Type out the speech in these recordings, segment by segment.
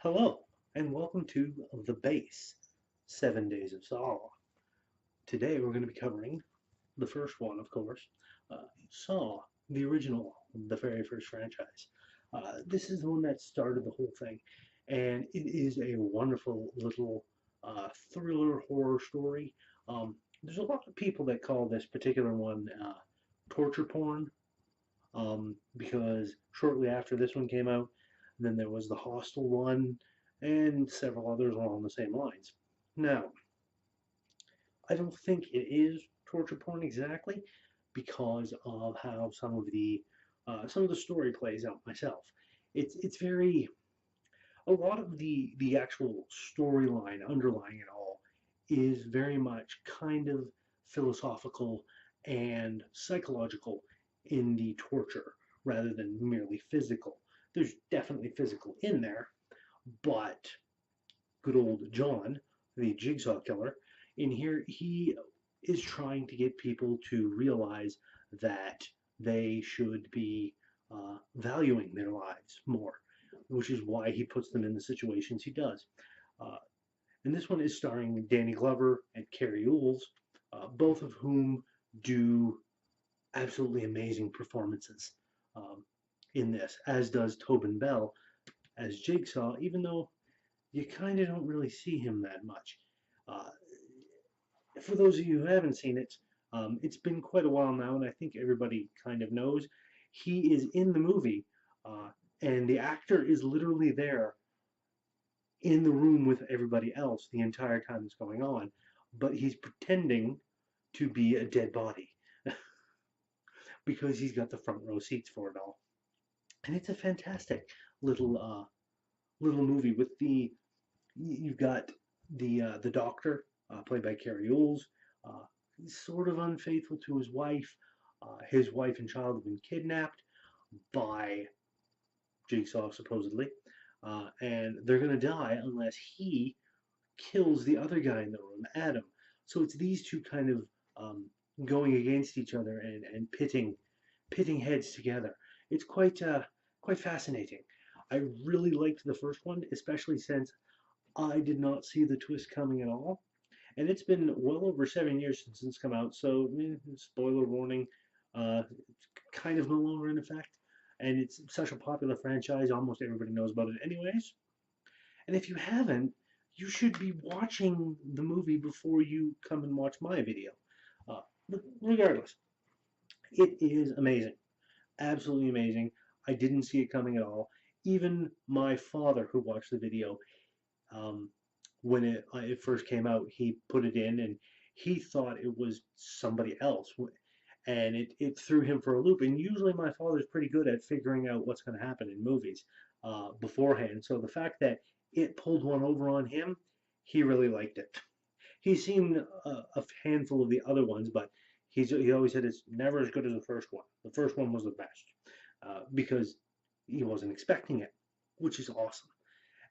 Hello, and welcome to the B.A.S.S 7 Days of Saw. Today we're going to be covering the first one, of course, Saw, the original, the very first franchise. This is the one that started the whole thing, and it is a wonderful little thriller horror story. There's a lot of people that call this particular one torture porn, because shortly after this one came out, then there was the Hostel one and several others along the same lines. Now, I don't think it is torture porn exactly because of how some of the story plays out myself. It's very a lot of the actual storyline underlying it all is very much kind of philosophical and psychological in the torture rather than merely physical. There's definitely physical in there, but good old John, the jigsaw killer, in here he is trying to get people to realize that they should be valuing their lives more, which is why he puts them in the situations he does. Uh, and this one is starring Danny Glover and Carrie Ewells, both of whom do absolutely amazing performances in this, as does Tobin Bell as Jigsaw, even though you kind of don't really see him that much. Uh, for those of you who haven't seen it, it's been quite a while now, and I think everybody kind of knows. He is in the movie, and the actor is literally there in the room with everybody else the entire time it's going on, but he's pretending to be a dead body because he's got the front row seats for it all. And it's a fantastic little little movie with you've got the doctor played by Carrie Ewells. He's sort of unfaithful to his wife. His wife and child have been kidnapped by Jigsaw supposedly, and they're going to die unless he kills the other guy in the room, Adam. So it's these two kind of going against each other and pitting heads together. It's quite fascinating. I really liked the first one, especially since I did not see the twist coming at all. And it's been well over 7 years since it's come out, so spoiler warning, it's kind of no longer in effect. And it's such a popular franchise, almost everybody knows about it anyways. And if you haven't, you should be watching the movie before you come and watch my video. But regardless, it is amazing. Absolutely amazing. I didn't see it coming at all. Even my father, who watched the video, um, when it first came out, he put it in and he thought it was somebody else, and it threw him for a loop. And usually, my father's pretty good at figuring out what's going to happen in movies beforehand. So the fact that it pulled one over on him, he really liked it. He's seen a handful of the other ones, but he always said it's never as good as the first one. The first one was the best because he wasn't expecting it, which is awesome.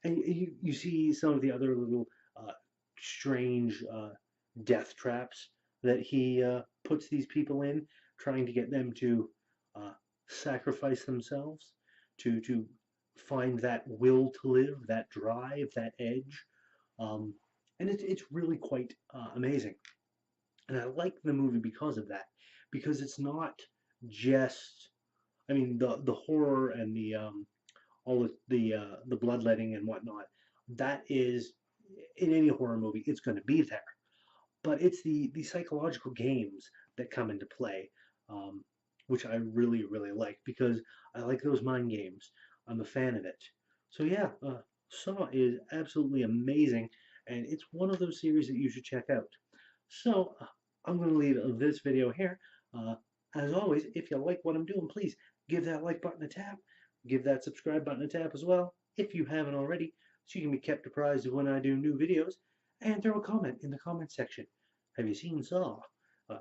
And you see some of the other little strange death traps that he puts these people in, trying to get them to uh, sacrifice themselves to find that will to live, that drive, that edge. Um, and it's really quite amazing. And I like the movie because of that, because it's not just, I mean, the horror and all the bloodletting and whatnot. That is in any horror movie, it's going to be there. But it's the psychological games that come into play, which I really like because I like those mind games. I'm a fan of it. So yeah, Saw is absolutely amazing, and it's one of those series that you should check out. So I'm going to leave this video here. As always, if you like what I'm doing, please give that like button a tap. Give that subscribe button a tap as well, if you haven't already, so you can be kept apprised of when I do new videos. And throw a comment in the comment section. Have you seen Saw?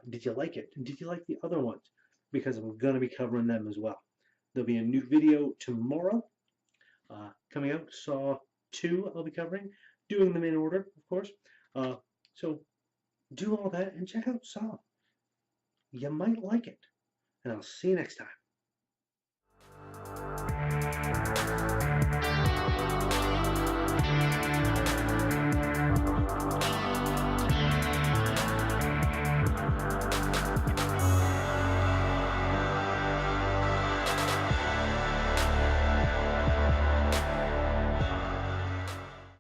Did you like it? Did you like the other ones? Because I'm going to be covering them as well. There'll be a new video tomorrow coming out. Saw 2 I'll be covering. Doing them in order, of course. So do all that and check out Saw. You might like it. And I'll see you next time.